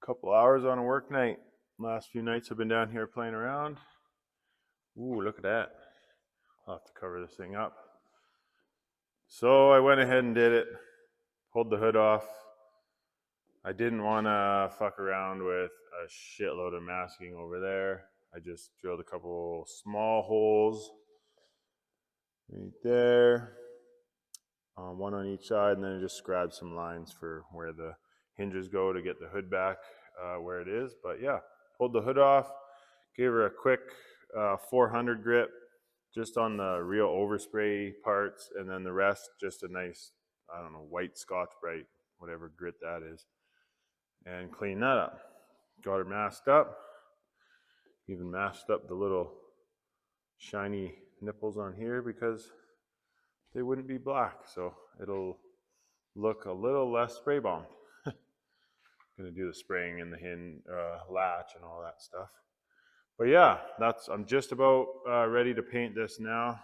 Couple hours on a work night. Last few nights I've been down here playing around. Ooh, look at that. I'll have to cover this thing up. So I went ahead and did it. Pulled the hood off. I didn't want to fuck around with a shitload of masking over there. I just drilled a couple small holes right there. One on each side, and then I just grabbed some lines for where the hinges go to get the hood back where it is. But yeah, pulled the hood off, gave her a quick 400 grip just on the real overspray parts, and then the rest just a nice, I don't know, white Scotch-Brite, whatever grit that is, and clean that up. Got her masked up, even masked up the little shiny nipples on here because they wouldn't be black, so it'll look a little less spray bombed. Gonna do the spraying in the latch and all that stuff. But yeah, I'm just about ready to paint this now.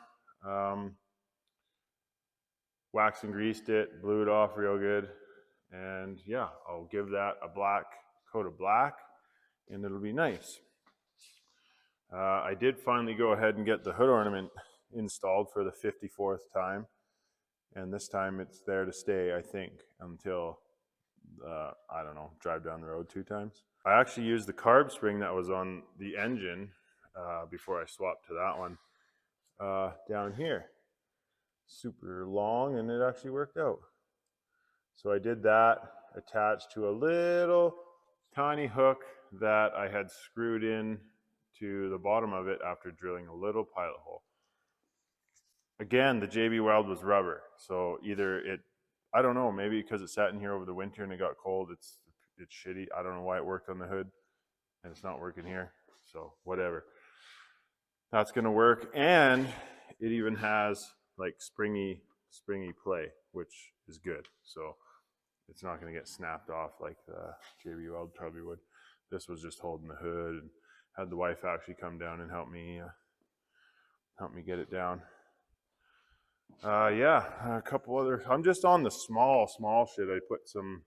Wax and greased it, blew it off real good, and yeah, I'll give that a black coat of black, and it'll be nice. I did finally go ahead and get the hood ornament installed for the 54th time, and this time it's there to stay, I think, until I don't know, drive down the road 2 times. I actually used the carb spring that was on the engine before I swapped to that one down here. Super long, and it actually worked out. So I did that attached to a little tiny hook that I had screwed in to the bottom of it after drilling a little pilot hole. Again, the JB Weld was rubber, so either I don't know, maybe because it sat in here over the winter and it got cold, it's shitty. I don't know why it worked on the hood and it's not working here, so whatever. That's gonna work, and it even has like springy play, which is good. So it's not gonna get snapped off like the JB Weld probably would. This was just holding the hood, and had the wife actually come down and help me get it down. Yeah, a couple other. I'm just on the small shit. I put some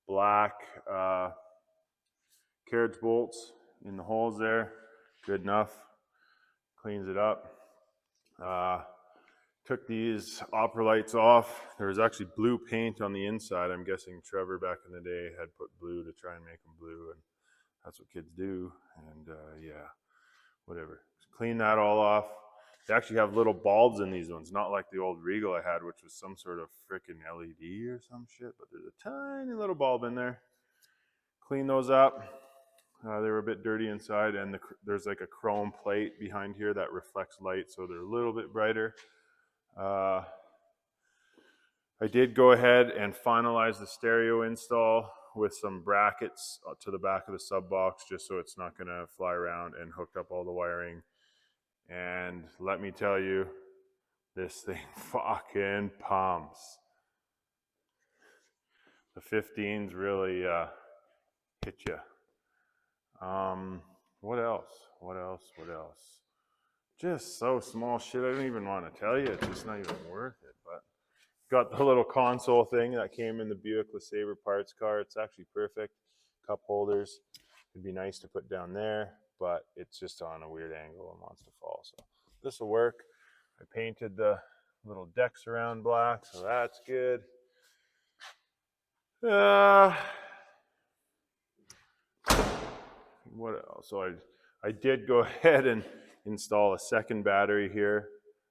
black carriage bolts in the holes there. Good enough. Cleans it up. Took these opera lights off. There was actually blue paint on the inside. I'm guessing Trevor back in the day had put blue to try and make them blue, and that's what kids do. And yeah, whatever. Clean that all off. They actually have little bulbs in these ones, not like the old Regal I had, which was some sort of freaking LED or some shit, but there's a tiny little bulb in there. Clean those up. They were a bit dirty inside, and there's like a chrome plate behind here that reflects light, so they're a little bit brighter. I did go ahead and finalize the stereo install with some brackets to the back of the sub box, just so it's not going to fly around, and hooked up all the wiring. And let me tell you, this thing fucking pumps. The 15s really hit you. What else? Just so small shit, I don't even want to tell you. It's just not even worth it. But got the little console thing that came in the Buick LeSabre parts car. It's actually perfect. Cup holders. It'd be nice to put down there, but it's just on a weird angle and wants to fall. So this will work. I painted the little decks around black, so that's good. What else? So I did go ahead and install a second battery here.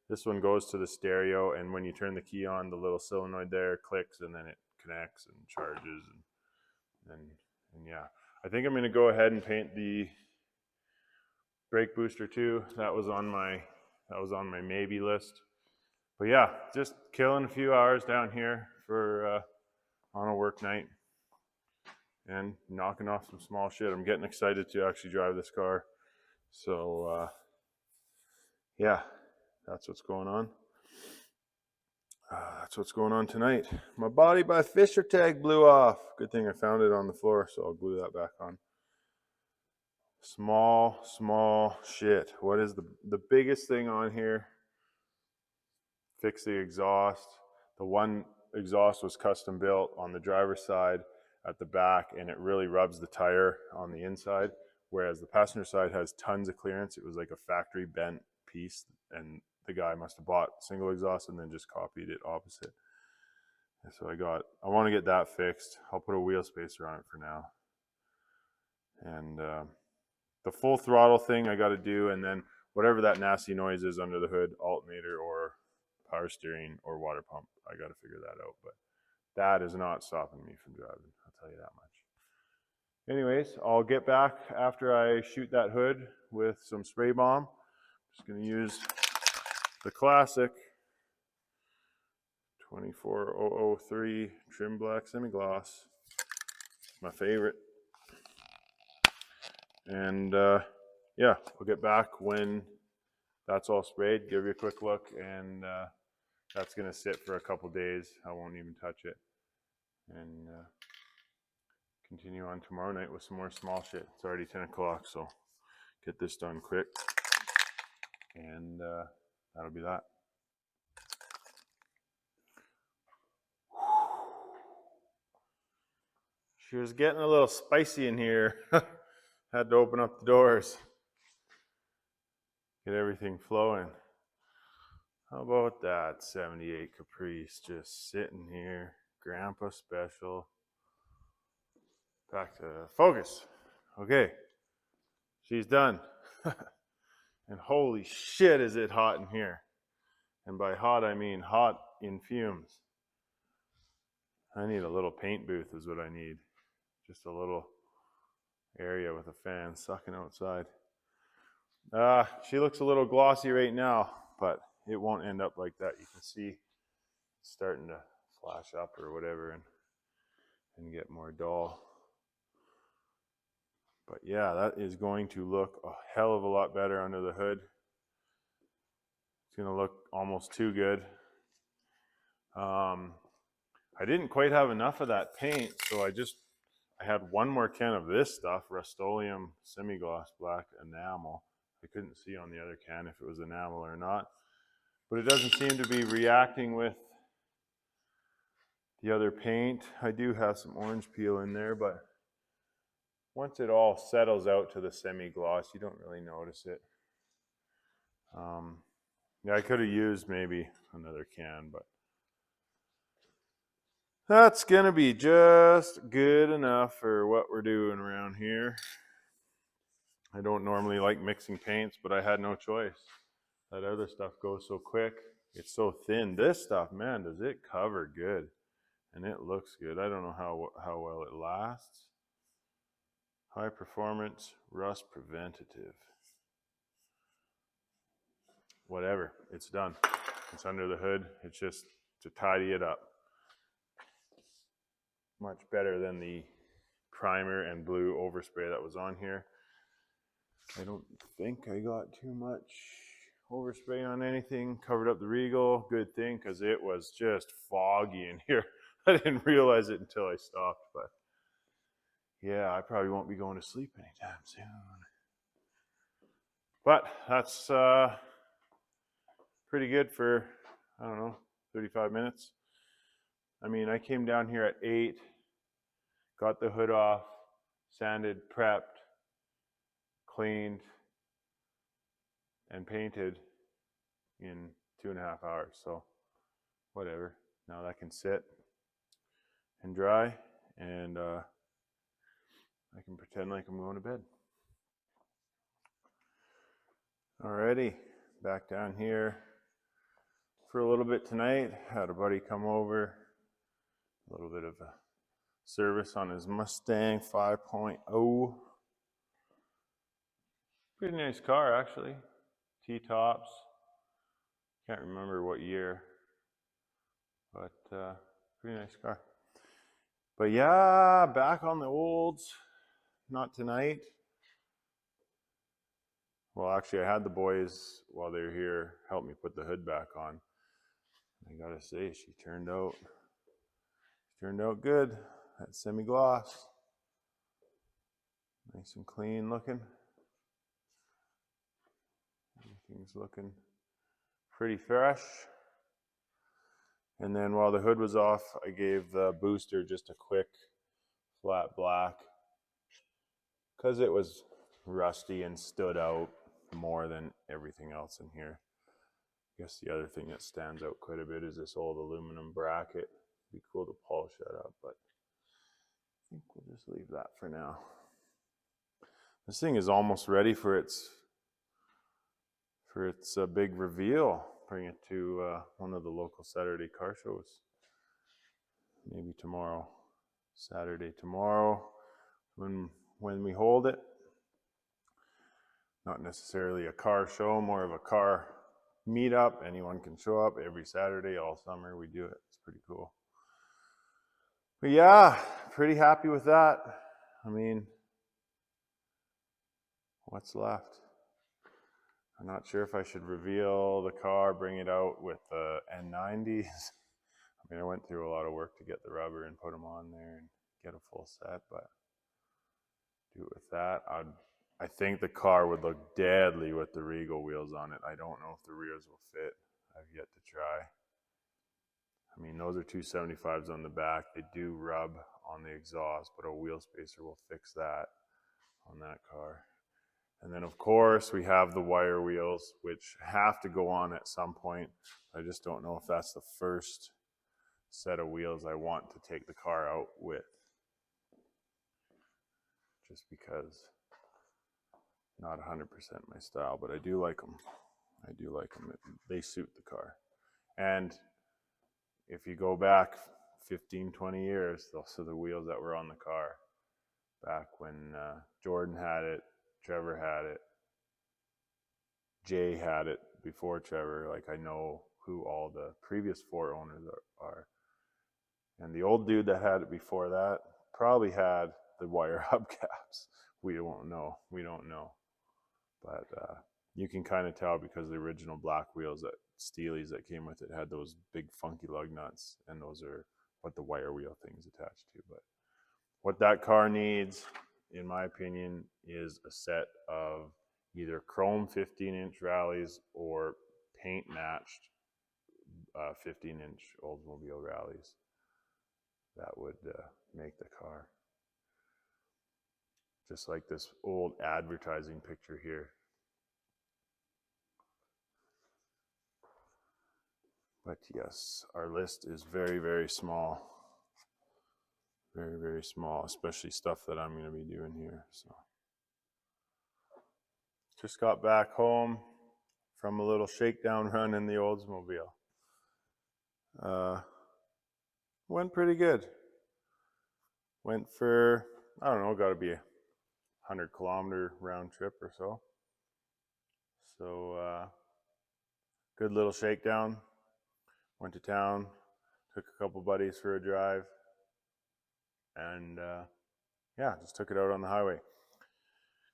This one goes to the stereo, and when you turn the key on, the little solenoid there clicks, and then it connects and charges, and yeah. I think I'm going to go ahead and paint the brake booster too. That was on my maybe list. But yeah, just killing a few hours down here for on a work night and knocking off some small shit. I'm getting excited to actually drive this car. So yeah, that's what's going on. That's what's going on tonight. My Body by Fisher tag blew off. Good thing I found it on the floor, so I'll glue that back on. Small shit. What is the biggest thing on here? Fix the exhaust. The one exhaust was custom built on the driver's side. at the back, and it really rubs the tire on the inside, whereas the passenger side has tons of clearance. It was like a factory bent piece, and the guy must have bought single exhaust and then just copied it opposite. And so I want to get that fixed. I'll put a wheel spacer on it for now. And the full throttle thing I got to do, and then whatever that nasty noise is under the hood, alternator or power steering or water pump, I got to figure that out. But that is not stopping me from driving, I'll tell you that much. Anyways, I'll get back after I shoot that hood with some spray bomb. Just going to use the classic 24003 trim black semi-gloss, my favorite. And yeah, we'll get back when that's all sprayed, give you a quick look, and that's going to sit for a couple days. I won't even touch it. And continue on tomorrow night with some more small shit. It's already 10 o'clock, so get this done quick. And that'll be that. She was getting a little spicy in here. Had to open up the doors. Get everything flowing. How about that 78 Caprice just sitting here, Grandpa Special. Back to focus. Okay, she's done. And holy shit is it hot in here. And by hot I mean hot in fumes. I need a little paint booth is what I need. Just a little area with a fan sucking outside. She looks a little glossy right now, but it won't end up like that. You can see it's starting to flash up or whatever and get more dull. But yeah, that is going to look a hell of a lot better under the hood. It's going to look almost too good. I didn't quite have enough of that paint, so I had one more can of this stuff, Rust-Oleum semi-gloss black enamel. I couldn't see on the other can if it was enamel or not. But it doesn't seem to be reacting with the other paint. I do have some orange peel in there, but once it all settles out to the semi-gloss, you don't really notice it. Yeah, I could have used maybe another can, but that's gonna be just good enough for what we're doing around here. I don't normally like mixing paints, but I had no choice. That other stuff goes so quick. It's so thin. This stuff, man, does it cover good. And it looks good. I don't know how well it lasts. High performance, rust preventative. Whatever, it's done. It's under the hood. It's just to tidy it up. Much better than the primer and blue overspray that was on here. I don't think I got too much overspray on anything. Covered up the Regal, good thing, because it was just foggy in here. I didn't realize it until I stopped, but yeah, I probably won't be going to sleep anytime soon. But that's pretty good for, I don't know, 35 minutes. I mean, I came down here at 8, got the hood off, sanded, prepped, cleaned, and painted in 2.5 hours. So whatever, now that can sit and dry, and I can pretend like I'm going to bed. Alrighty, back down here for a little bit tonight. Had a buddy come over, a little bit of a service on his Mustang 5.0. Pretty nice car, actually. T-tops. Can't remember what year, but pretty nice car. But yeah, back on the olds. Not tonight. Well, actually, I had the boys, while they were here, help me put the hood back on. I gotta say, she turned out good. That semi-gloss. Nice and clean looking. Everything's looking pretty fresh. And then while the hood was off, I gave the booster just a quick flat black because it was rusty and stood out more than everything else in here. I guess the other thing that stands out quite a bit is this old aluminum bracket. It'd be cool to polish that up, but I think we'll just leave that for now. This thing is almost ready for its big reveal. Bring it to one of the local Saturday car shows. Maybe tomorrow, Saturday tomorrow, when we hold it. Not necessarily a car show, more of a car meetup. Anyone can show up every Saturday all summer. We do it. It's pretty cool. But yeah, pretty happy with that. I mean, what's left? I'm not sure if I should reveal the car, bring it out with the N90s. I mean, I went through a lot of work to get the rubber and put them on there and get a full set, but do it with that. I think the car would look deadly with the Regal wheels on it. I don't know if the rears will fit. I've yet to try. I mean, those are 275s on the back. They do rub on the exhaust, but a wheel spacer will fix that on that car. And then, of course, we have the wire wheels, which have to go on at some point. I just don't know if that's the first set of wheels I want to take the car out with. Just because not 100% my style, but I do like them. I do like them. They suit the car. And if you go back 15, 20 years, those are the wheels that were on the car back when Jordan had it, Trevor had it, Jay had it before Trevor. Like, I know who all the previous 4 owners are. And the old dude that had it before that probably had the wire hubcaps. We don't know. But you can kind of tell because the original black wheels, that Steely's that came with it, had those big funky lug nuts, and those are what the wire wheel thing's attached to. But what that car needs, in my opinion, is a set of either chrome 15-inch rallies or paint matched 15-inch Oldsmobile rallies. That would make the car. Just like this old advertising picture here. But yes, our list is very, very small. Very, very small, especially stuff that I'm going to be doing here. So, just got back home from a little shakedown run in the Oldsmobile. Went pretty good. Went for, I don't know, got to be a 100-kilometer round trip or so. So, good little shakedown. Went to town, took a couple buddies for a drive, and yeah, just took it out on the highway.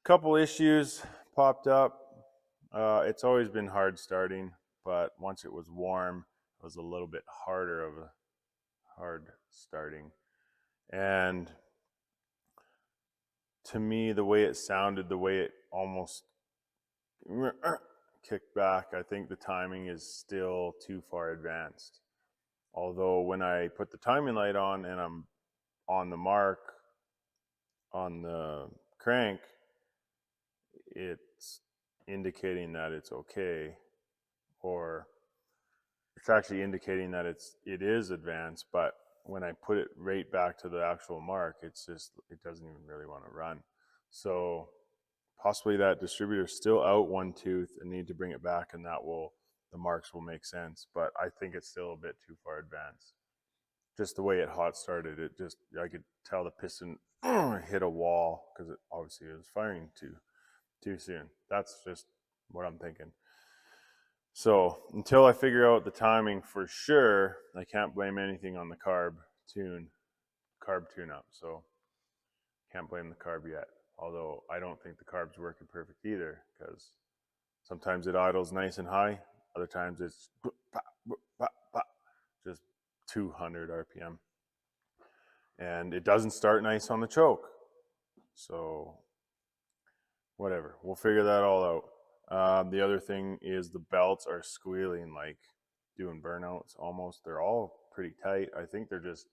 Couple issues popped up. It's always been hard starting, but once it was warm, it was a little bit harder of a hard starting. And to me, the way it sounded, the way it almost kicked back, I think the timing is still too far advanced. Although when I put the timing light on and I'm on the mark on the crank, it's indicating that it's okay, or it's actually indicating that it is advanced, but when I put it right back to the actual mark, it doesn't even really want to run. So possibly that distributor's still out one tooth and need to bring it back, and the marks will make sense, but I think it's still a bit too far advanced. Just the way it hot started, I could tell the piston hit a wall because it was firing too soon. That's just what I'm thinking. So until I figure out the timing for sure, I can't blame anything on the carb tune-up. So can't blame the carb yet. Although I don't think the carb's working perfect either, because sometimes it idles nice and high, other times it's just 200 RPM. And it doesn't start nice on the choke. So whatever, we'll figure that all out. The other thing is the belts are squealing, like doing burnouts almost. They're all pretty tight. I think they're just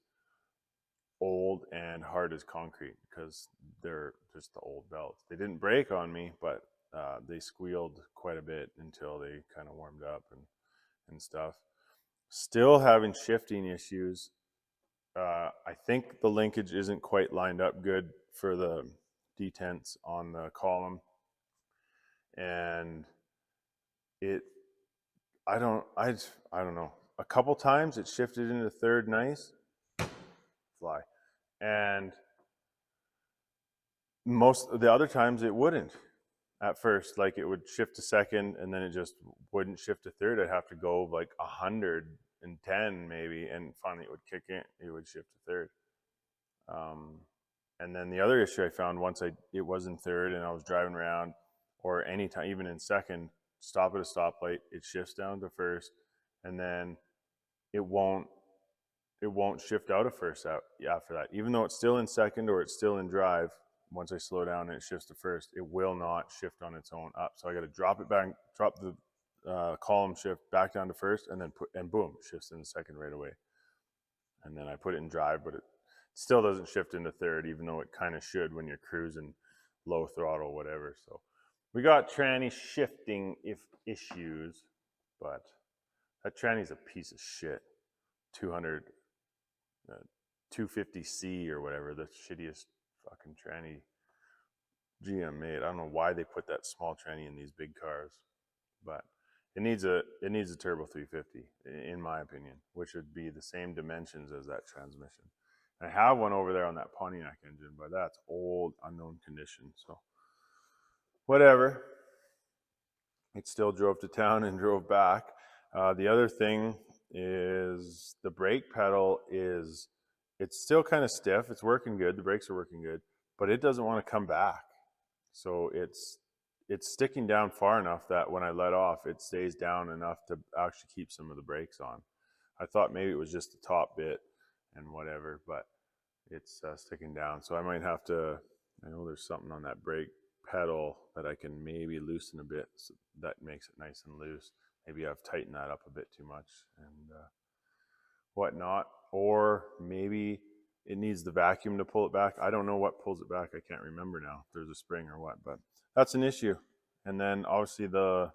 old and hard as concrete because they're just the old belts. They didn't break on me, but they squealed quite a bit until they kind of warmed up and stuff. Still having shifting issues. I think the linkage isn't quite lined up good for the detents on the column, and it I don't know. A couple times it shifted into third nice, fly, and most of the other times it wouldn't. At first, like it would shift to second, and then it just wouldn't shift to third. I'd have to go like 110 maybe, and finally it would kick in. It would shift to third. And then the other issue I found once it was in third, and I was driving around, or anytime, even in second, stop at a stoplight, it shifts down to first, and then it won't shift out of first after that. Even though it's still in second or it's still in drive, once I slow down and it shifts to first, it will not shift on its own up. So I got to drop it back, drop the column shift back down to first, and then boom, shifts into second right away. And then I put it in drive, but it still doesn't shift into third, even though it kind of should when you're cruising low throttle, whatever. So we got tranny shifting issues, but that tranny's a piece of shit. 250C or whatever, the shittiest fucking tranny GM made. I don't know why they put that small tranny in these big cars, but it needs a turbo 350 in my opinion, which would be the same dimensions as that transmission. I have one over there on that Pontiac engine, but that's old, unknown condition. So whatever. It still drove to town and drove back. The other thing is the brake pedal it's still kind of stiff. It's working good. The brakes are working good, but it doesn't want to come back. So it's sticking down far enough that when I let off, it stays down enough to actually keep some of the brakes on. I thought maybe it was just the top bit and whatever, but it's sticking down. So I might have to, I know there's something on that brake pedal that I can maybe loosen a bit so that makes it nice and loose. Maybe I've tightened that up a bit too much and whatnot. Or maybe it needs the vacuum to pull it back. I don't know what pulls it back. I can't remember now if there's a spring or what, but that's an issue. And then obviously the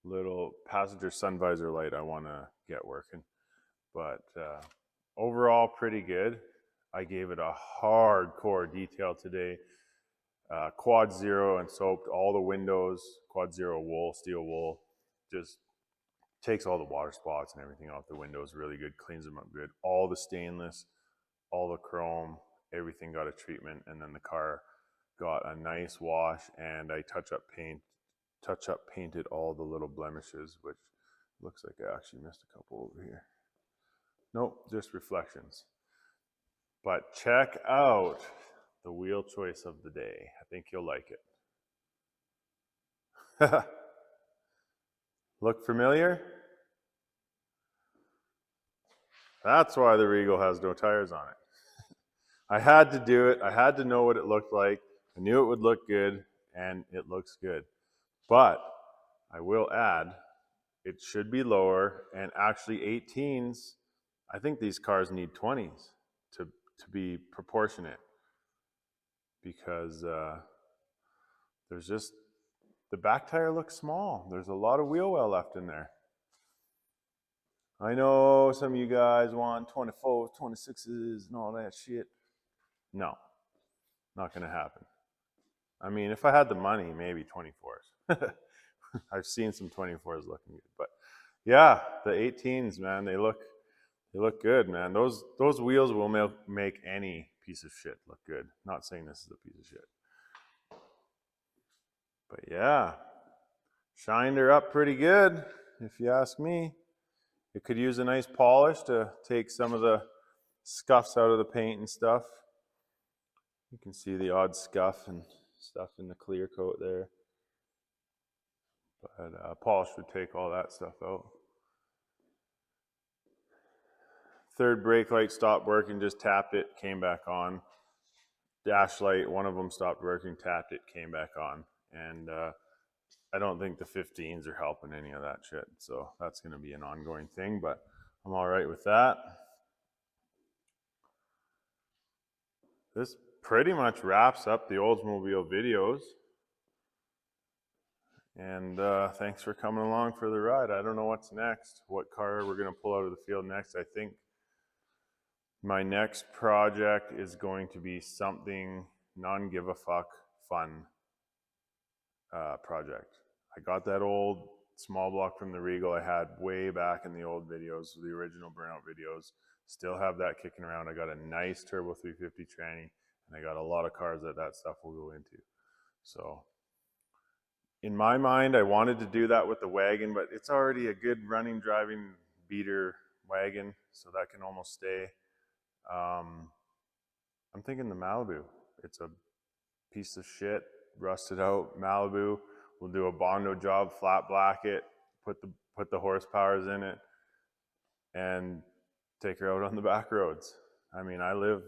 little passenger sun visor light I want to get working. But overall, pretty good. I gave it a hardcore detail today. Quad Zero and soaped all the windows. Quad Zero wool, steel wool. Just takes all the water spots and everything off the windows really good, cleans them up good. All the stainless, all the chrome, everything got a treatment, and then the car got a nice wash, and I touch up painted all the little blemishes, which looks like I actually missed a couple over here. Nope, just reflections. But check out the wheel choice of the day. I think you'll like it. Look familiar? That's why the Regal has no tires on it. I had to do it. I had to know what it looked like. I knew it would look good, and it looks good. But I will add, it should be lower, and actually 18s, I think these cars need 20s to be proportionate, because there's just, the back tire looks small. There's a lot of wheel well left in there. I know some of you guys want 24s, 26s, and all that shit. No, not going to happen. I mean, if I had the money, maybe 24s. I've seen some 24s looking good, but yeah, the 18s, man, they look good, man. Those wheels will make any piece of shit look good. Not saying this is a piece of shit, but yeah, shined her up pretty good, if you ask me. It could use a nice polish to take some of the scuffs out of the paint and stuff. You can see the odd scuff and stuff in the clear coat there. But polish would take all that stuff out. Third brake light stopped working, just tapped it, came back on. Dash light, one of them stopped working, tapped it, came back on. And I don't think the 15s are helping any of that shit. So that's going to be an ongoing thing, but I'm all right with that. this pretty much wraps up the Oldsmobile videos. And thanks for coming along for the ride. I don't know what's next, what car we're going to pull out of the field next. I think my next project is going to be something non-give-a-fuck fun project. I got that old small block from the Regal I had way back in the old videos, the original burnout videos. Still have that kicking around. I got a nice turbo 350 tranny, and I got a lot of cars that stuff will go into. So in my mind, I wanted to do that with the wagon, but it's already a good running, driving beater wagon, so that can almost stay. I'm thinking the Malibu. It's a piece of shit, rusted out Malibu. We'll do a Bondo job, flat black it, put the horsepowers in it, and take her out on the back roads. I mean, I live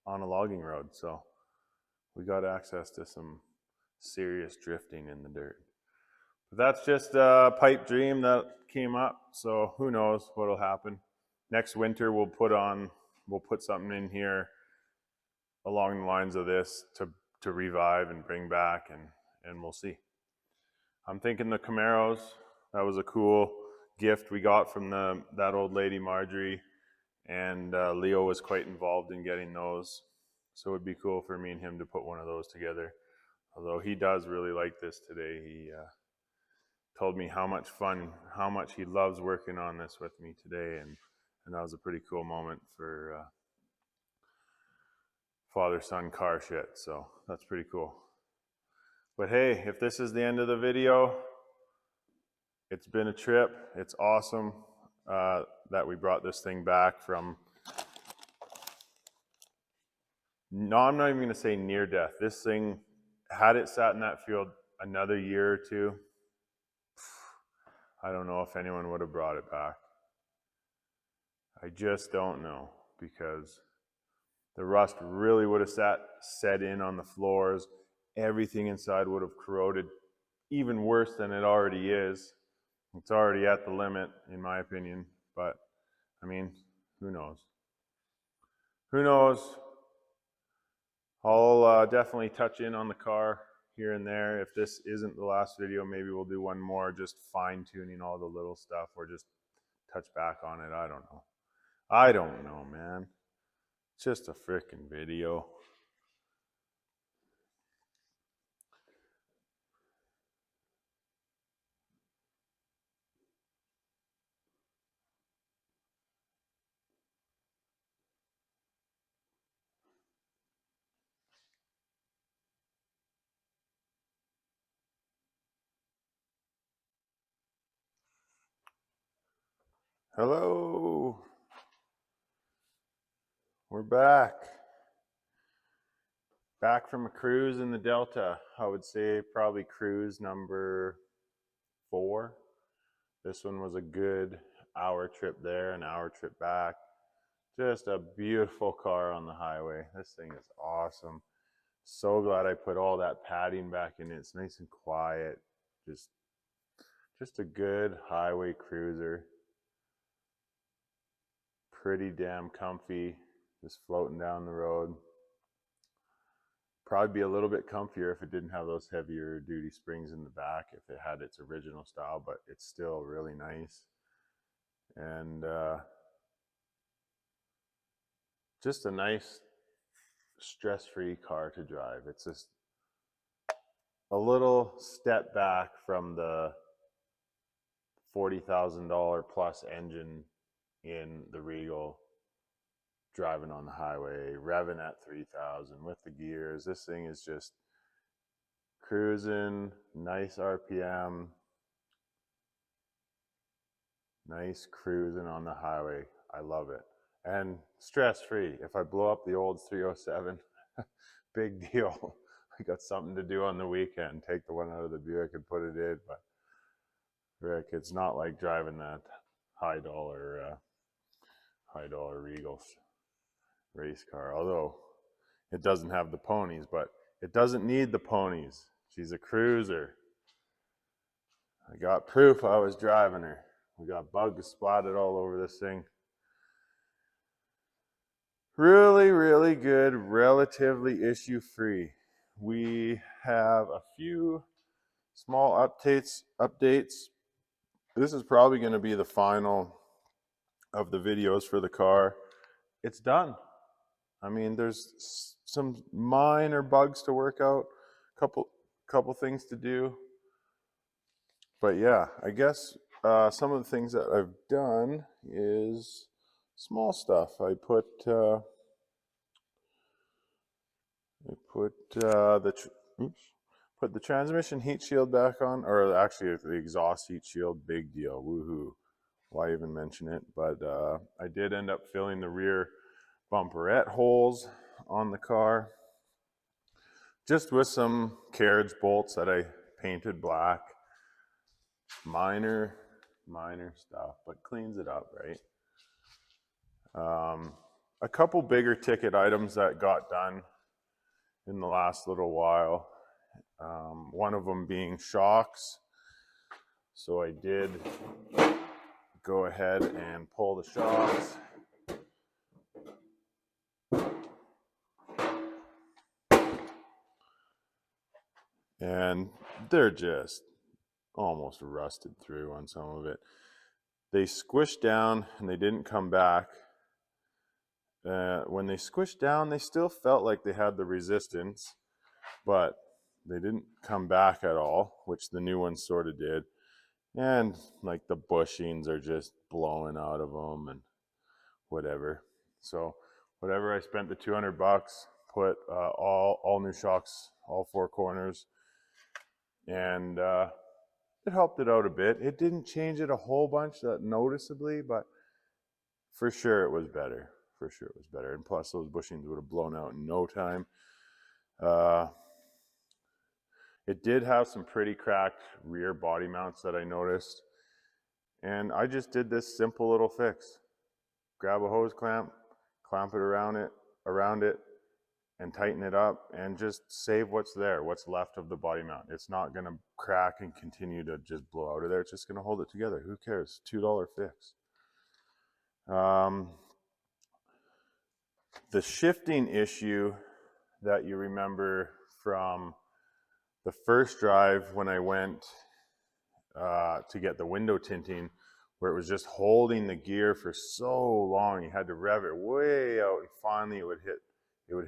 on a logging road, so we got access to some serious drifting in the dirt. But that's just a pipe dream that came up, so who knows what'll happen. Next winter we'll put something in here along the lines of this to revive and bring back, and we'll see. I'm thinking the Camaros, that was a cool gift we got from that old lady Marjorie, and Leo was quite involved in getting those, so it'd be cool for me and him to put one of those together. Although he does really like this today. He told me how much he loves working on this with me today, and that was a pretty cool moment for father-son car shit, so that's pretty cool. But hey, if this is the end of the video, it's been a trip. It's awesome that we brought this thing back from, no, I'm not even gonna say near death. This thing, had it sat in that field another year or two, I don't know if anyone would have brought it back. I just don't know, because the rust really would have set in on the floors. Everything inside would have corroded even worse than it already is. It's already at the limit, in my opinion, but I mean, who knows? Who knows? I'll definitely touch in on the car here and there. If this isn't the last video, maybe we'll do one more, just fine-tuning all the little stuff, or just touch back on it. I don't know, man. It's just a freaking video. Hello. We're back. Back from a cruise in the Delta. I would say probably cruise number 4. This one was a good hour trip there, an hour trip back. Just a beautiful car on the highway. This thing is awesome. So glad I put all that padding back in it. It's nice and quiet. Just a good highway cruiser. Pretty damn comfy, just floating down the road. Probably be a little bit comfier if it didn't have those heavier duty springs in the back, if it had its original style, but it's still really nice. And just a nice stress-free car to drive. It's just a little step back from the $40,000 plus engine in the Regal, driving on the highway, revving at 3,000 with the gears. This thing is just cruising, nice RPM, nice cruising on the highway. I love it. And stress-free. If I blow up the old 307, big deal. I got something to do on the weekend. Take the one out of the Buick and put it in. But Rick, it's not like driving that high dollar Regal race car. Although it doesn't have the ponies, but it doesn't need the ponies. She's a cruiser. I got proof I was driving her. We got bugs splatted all over this thing. Really, really good, relatively issue free. We have a few small updates. This is probably going to be the final of the videos for the car. It's done. I mean, there's some minor bugs to work out, couple things to do. But yeah, I guess some of the things that I've done is small stuff. I put put the transmission heat shield back on, or actually the exhaust heat shield. Big deal, woohoo! Why even mention it? But I did end up filling the rear bumperette holes on the car, just with some carriage bolts that I painted black. Minor stuff, but cleans it up, right? A couple bigger ticket items that got done in the last little while. One of them being shocks. So I did go ahead and pull the shocks. And they're just almost rusted through on some of it. They squished down and they didn't come back. When they squished down, they still felt like they had the resistance, but they didn't come back at all, which the new ones sort of did. And like the bushings are just blowing out of them and whatever. So whatever, I spent the $200, put all new shocks, all four corners, and it helped it out a bit. It didn't change it a whole bunch noticeably, but for sure it was better. For sure it was better. And plus those bushings would have blown out in no time. It did have some pretty cracked rear body mounts that I noticed. And I just did this simple little fix. Grab a hose clamp, clamp it around it, and tighten it up, and just save what's there, what's left of the body mount. It's not going to crack and continue to just blow out of there. It's just going to hold it together. Who cares? $2 fix. The shifting issue that you remember from the first drive when I went to get the window tinting, where it was just holding the gear for so long, you had to rev it way out, and finally it would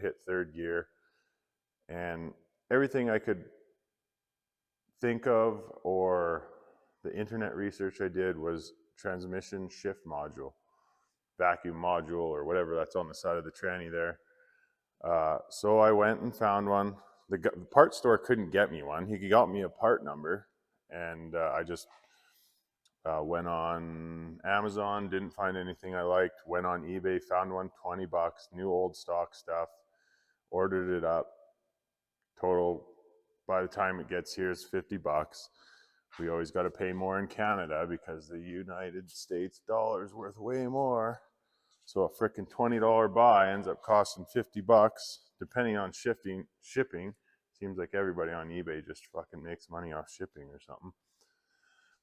hit third gear. And everything I could think of, or the internet research I did, was transmission shift module, vacuum module, or whatever that's on the side of the tranny there. So I went and found one. The parts store couldn't get me one. He got me a part number, and I just went on Amazon, didn't find anything I liked, went on eBay, found one, $20, new old stock stuff, ordered it up. Total, by the time it gets here, is $50. We always got to pay more in Canada because the United States dollar is worth way more. So a frickin' $20 buy ends up costing $50, depending on shipping. Seems like everybody on eBay just fucking makes money off shipping or something.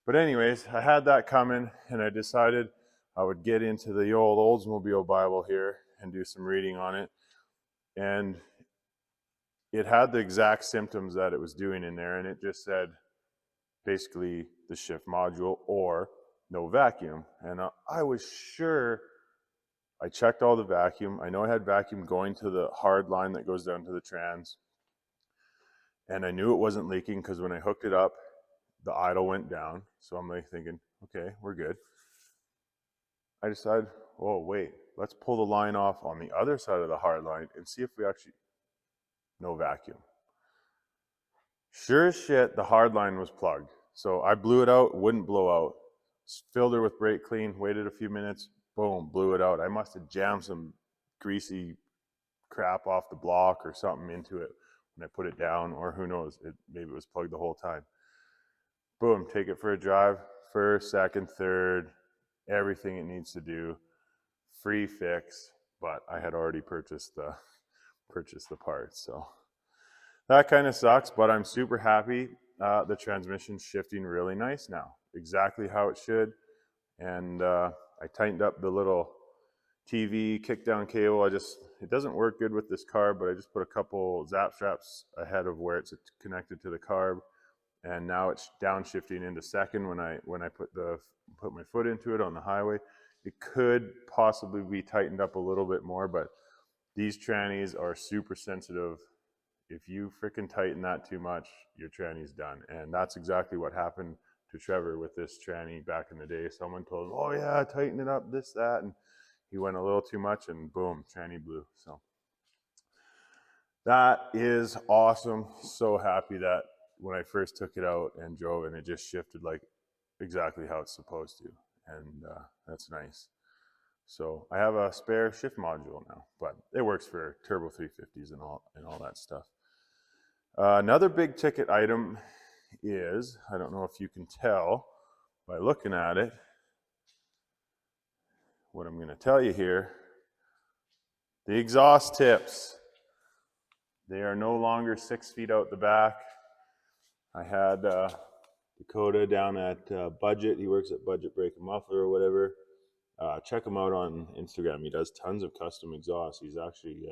But anyways, I had that coming, and I decided I would get into the old Oldsmobile Bible here and do some reading on it. And it had the exact symptoms that it was doing in there, and it just said basically the shift module or no vacuum. And I was sure, I checked all the vacuum. I know I had vacuum going to the hard line that goes down to the trans. And I knew it wasn't leaking because when I hooked it up, the idle went down. So I'm like thinking, okay, we're good. I decided, oh, wait, let's pull the line off on the other side of the hard line and see if we actually, no vacuum. Sure as shit, the hard line was plugged. So I blew it out, wouldn't blow out. Filled her with brake clean, waited a few minutes, boom, blew it out. I must have jammed some greasy crap off the block or something into it when I put it down, or who knows, maybe it was plugged the whole time. Boom, take it for a drive, first, second, third, everything it needs to do, free fix, but I had already purchased the parts, so that kind of sucks, but I'm super happy. The transmission's shifting really nice now, exactly how it should. And I tightened up the little TV kick down cable. It doesn't work good with this carb, but I just put a couple zap straps ahead of where it's connected to the carb, and now it's downshifting into second when I put my foot into it on the highway. It could possibly be tightened up a little bit more, but these trannies are super sensitive. If you freaking tighten that too much, your tranny's done. And that's exactly what happened to Trevor with this tranny back in the day. Someone told him, oh yeah, tighten it up, this, that, and he went a little too much and boom, tranny blew. So that is awesome. So happy that when I first took it out and drove and it just shifted like exactly how it's supposed to. And that's nice. So I have a spare shift module now, but it works for turbo 350s and all that stuff. Another big ticket item is, I don't know if you can tell by looking at it, what I'm going to tell you here, the exhaust tips. They are no longer 6 feet out the back. I had Dakota down at Budget. He works at Budget Brake and Muffler or whatever. Check him out on Instagram. He does tons of custom exhausts. He's actually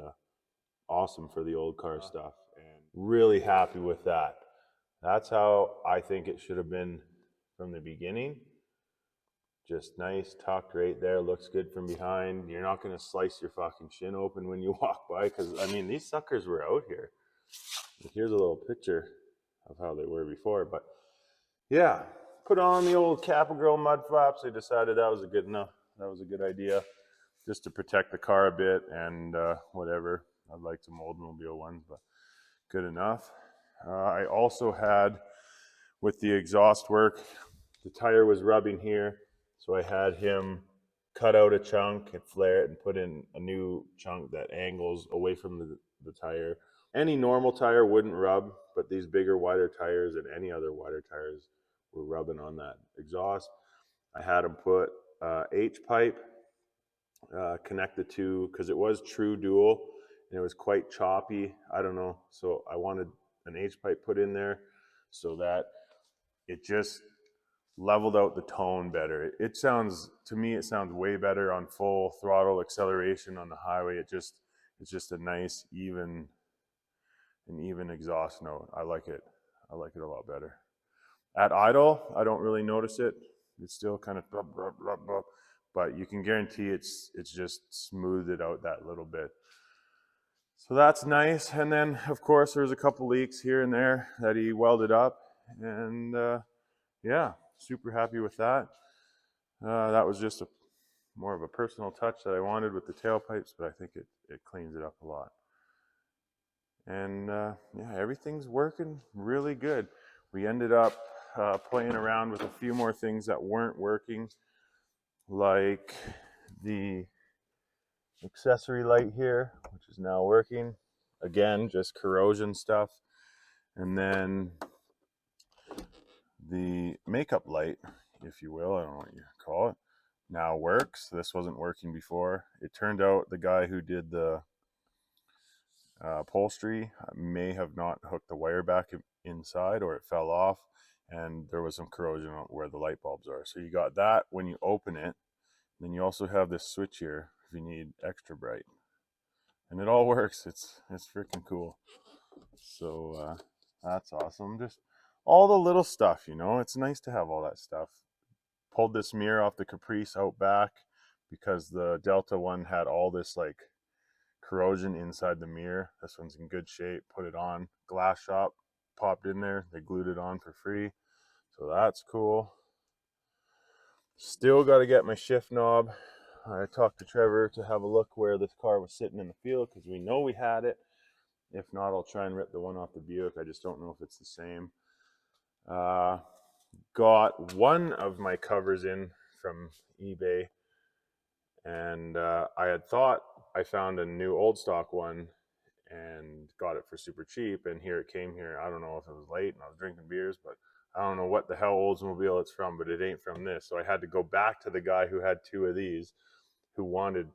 awesome for the old car stuff. And really happy with that. That's how I think it should have been from the beginning. Just nice, tucked right there, looks good from behind. You're not going to slice your fucking shin open when you walk by, because, I mean, these suckers were out here. Here's a little picture of how they were before, but yeah, put on the old Kappa Girl mud flaps. I decided that was a good idea, just to protect the car a bit and whatever. I'd like some Oldsmobile ones, but good enough. I also had, with the exhaust work, the tire was rubbing here, so I had him cut out a chunk and flare it and put in a new chunk that angles away from the tire. Any normal tire wouldn't rub, but these bigger, wider tires and any other wider tires were rubbing on that exhaust. I had him put H-pipe connected to, because it was true dual and it was quite choppy. I don't know, so I wanted an H-pipe put in there so that it just leveled out the tone better. It sounds, to me, it sounds way better on full throttle acceleration on the highway. It's just a nice, even exhaust note. I like it a lot better. At idle, I don't really notice it. It's still kind of blah, blah, blah, blah, but you can guarantee it's just smoothed it out that little bit. So that's nice. And then, of course, there's a couple leaks here and there that he welded up, and yeah, super happy with that. That was just more of a personal touch that I wanted with the tailpipes, but I think it cleans it up a lot. And yeah, everything's working really good. We ended up playing around with a few more things that weren't working, like the accessory light here, which is now working. Again, just corrosion stuff. And then the makeup light, if you will, I don't know what you call it, now works. This wasn't working before. It turned out the guy who did the upholstery may have not hooked the wire back inside, or it fell off, and there was some corrosion where the light bulbs are. So you got that when you open it. Then you also have this switch here if you need extra bright, and it all works. It's freaking cool. So that's awesome. Just all the little stuff, you know. It's nice to have all that stuff. Pulled this mirror off the Caprice out back because the Delta one had all this like corrosion inside the mirror. This one's in good shape. Put it on. Glass shop popped in there. They glued it on for free. So that's cool. Still got to get my shift knob. I talked to Trevor to have a look where this car was sitting in the field, because we know we had it. If not, I'll try and rip the one off the Buick. I just don't know if it's the same. Got one of my covers in from eBay, and I had thought I found a new old stock one and got it for super cheap, and here it came here. I don't know if it was late and I was drinking beers, but I don't know what the hell Oldsmobile it's from, but it ain't from this. So I had to go back to the guy who had two of these, who wanted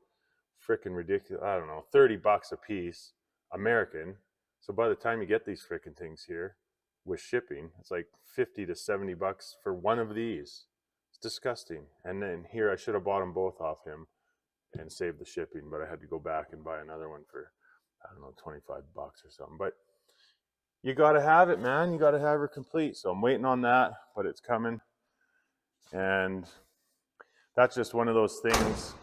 freaking ridiculous, I don't know, 30 bucks a piece, American. So by the time you get these freaking things here with shipping, it's like 50 to 70 bucks for one of these. It's disgusting. And then here, I should have bought them both off him. and save the shipping, but I had to go back and buy another one for, I don't know, 25 bucks or something. But you got to have it, man. You got to have her complete. So I'm waiting on that, but it's coming. And that's just one of those things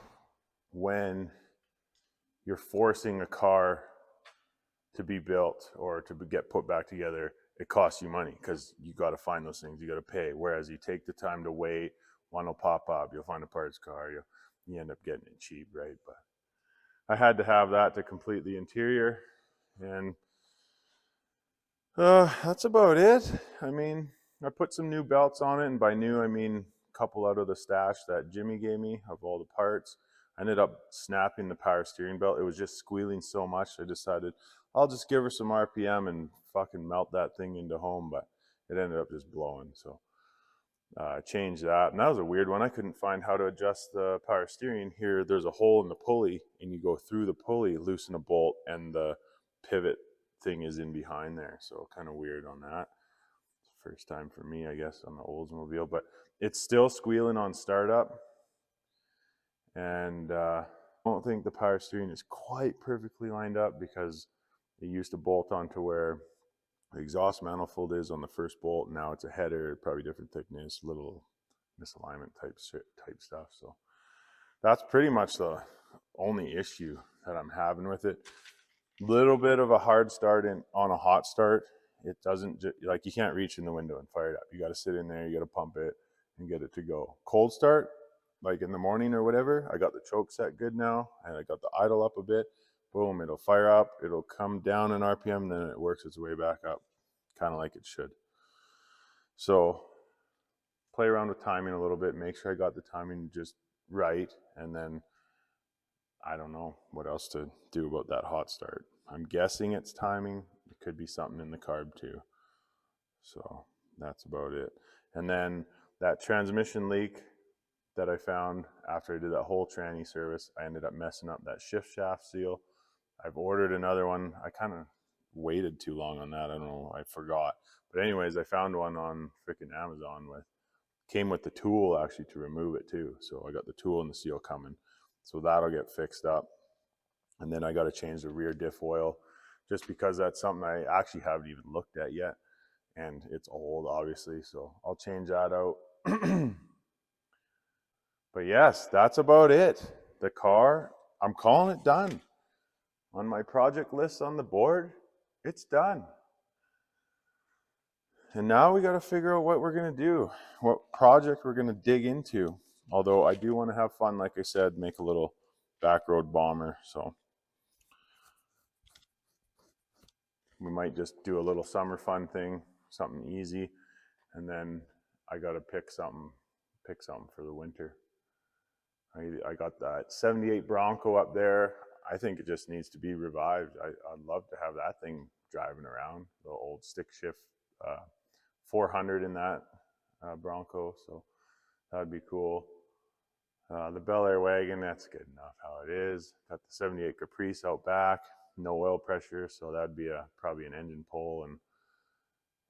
when you're forcing a car to be built or to get put back together, it costs you money because you got to find those things, you got to pay. Whereas you take the time to wait, one will pop up, you'll find a parts car, you end up getting it cheap, right? But I had to have that to complete the interior, and that's about it. I mean, I put some new belts on it, and by new I mean a couple out of the stash that Jimmy gave me of all the parts. I ended up snapping the power steering belt. It was just squealing so much, I decided I'll just give her some RPM and fucking melt that thing into home, but it ended up just blowing. So changed that. And that was a weird one. I couldn't find how to adjust the power steering. Here, there's a hole in the pulley, and you go through the pulley, loosen a bolt, and the pivot thing is in behind there. So kind of weird on that. First time for me, I guess, on the Oldsmobile. But it's still squealing on startup. And I don't think the power steering is quite perfectly lined up because it used to bolt onto where the exhaust manifold is on the first bolt. Now it's a header, probably different thickness, little misalignment type stuff. So that's pretty much the only issue that I'm having with it. Little bit of a hard start on a hot start. It doesn't, like, you can't reach in the window and fire it up. You got to sit in there, you got to pump it and get it to go. Cold start, like in the morning or whatever, I got the choke set good now, and I got the idle up a bit. Boom, it'll fire up, it'll come down in RPM, then it works its way back up, kind of like it should. So play around with timing a little bit, make sure I got the timing just right, and then I don't know what else to do about that hot start. I'm guessing it's timing. It could be something in the carb too. So that's about it. And then that transmission leak that I found after I did that whole tranny service, I ended up messing up that shift shaft seal. I've ordered another one. I kind of waited too long on that. I don't know. I forgot. But anyways, I found one on freaking Amazon came with the tool actually to remove it too. So I got the tool and the seal coming. So that'll get fixed up. And then I got to change the rear diff oil just because that's something I actually haven't even looked at yet. And it's old, obviously. So I'll change that out. But yes, that's about it. The car, I'm calling it done. On my project list on the board, it's done. And now we got to figure out what we're going to do, what project we're going to dig into. Although I do want to have fun, like I said, make a little back road bomber. So we might just do a little summer fun thing, something easy. And then I got to pick something for the winter. I got that 78 Bronco up there. I think it just needs to be revived. I'd love to have that thing driving around, the old stick shift 400 in that Bronco. So that'd be cool. The Bel Air wagon, that's good enough how it is. Got the 78 Caprice out back, no oil pressure, so that'd be probably an engine pull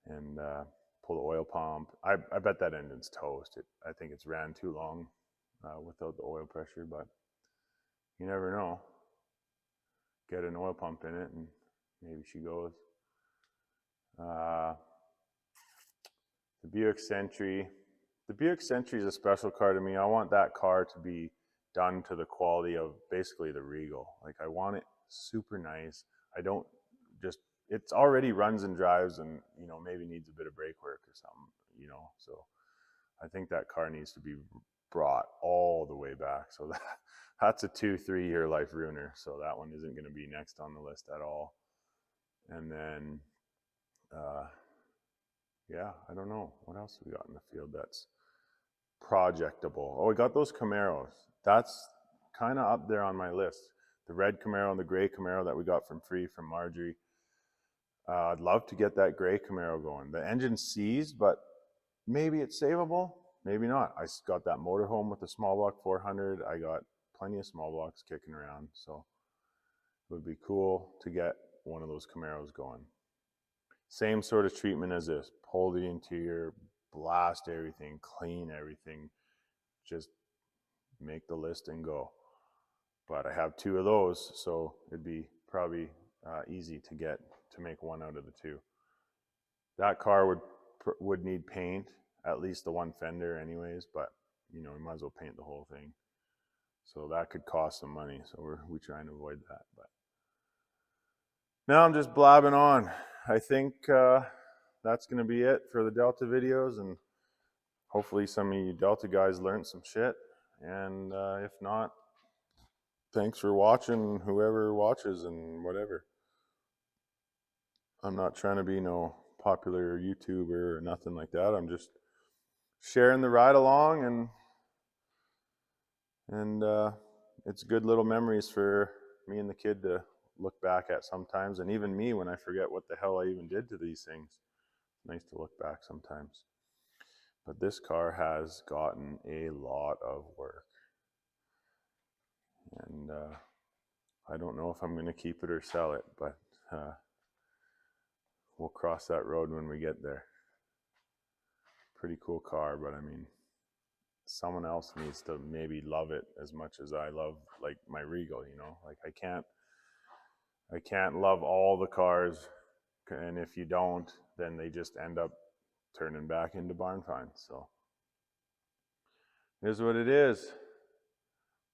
and pull the oil pump. I bet that engine's toast. I think it's ran too long without the oil pressure, but you never know. Get an oil pump in it and maybe she goes. The Buick Century. The Buick Century is a special car to me. I want that car to be done to the quality of basically the Regal. Like, I want it super nice. I don't just, it's already runs and drives and, you know, maybe needs a bit of brake work or something, you know. So I think that car needs to be brought all the way back. So that's a 2-3 year life ruiner. So that one isn't going to be next on the list at all. And then, yeah, I don't know. What else we got in the field that's projectable? Oh, we got those Camaros. That's kind of up there on my list. The red Camaro and the gray Camaro that we got from Marjorie. I'd love to get that gray Camaro going. The engine's seized, but maybe it's savable. Maybe not. I got that motorhome with the small block 400. I got plenty of small blocks kicking around. So it would be cool to get one of those Camaros going. Same sort of treatment as this. Pull the interior, blast everything, clean everything. Just make the list and go. but I have 2 of those, so it'd be probably easy to make one out of the 2. That car would need paint, at least the one fender anyways, but you know, we might as well paint the whole thing. So that could cost some money, so we try and avoid that. But now I'm just blabbing on. I think that's going to be it for the Delta videos, and hopefully some of you Delta guys learned some shit. And if not, thanks for watching, whoever watches and whatever. I'm not trying to be no popular YouTuber or nothing like that. I'm just sharing the ride along, and it's good little memories for me and the kid to look back at sometimes, and even me when I forget what the hell I even did to these things. It's nice to look back sometimes. But this car has gotten a lot of work, and I don't know if I'm going to keep it or sell it, but we'll cross that road when we get there. Pretty cool car, but I mean, someone else needs to maybe love it as much as I love like my Regal, you know? Like I can't love all the cars, and if you don't, then they just end up turning back into barn finds. So it is what it is.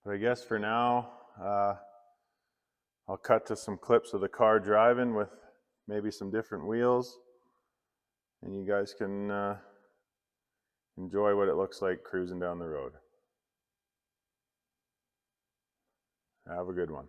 But I guess for now, I'll cut to some clips of the car driving with maybe some different wheels, and you guys can enjoy what it looks like cruising down the road. Have a good one.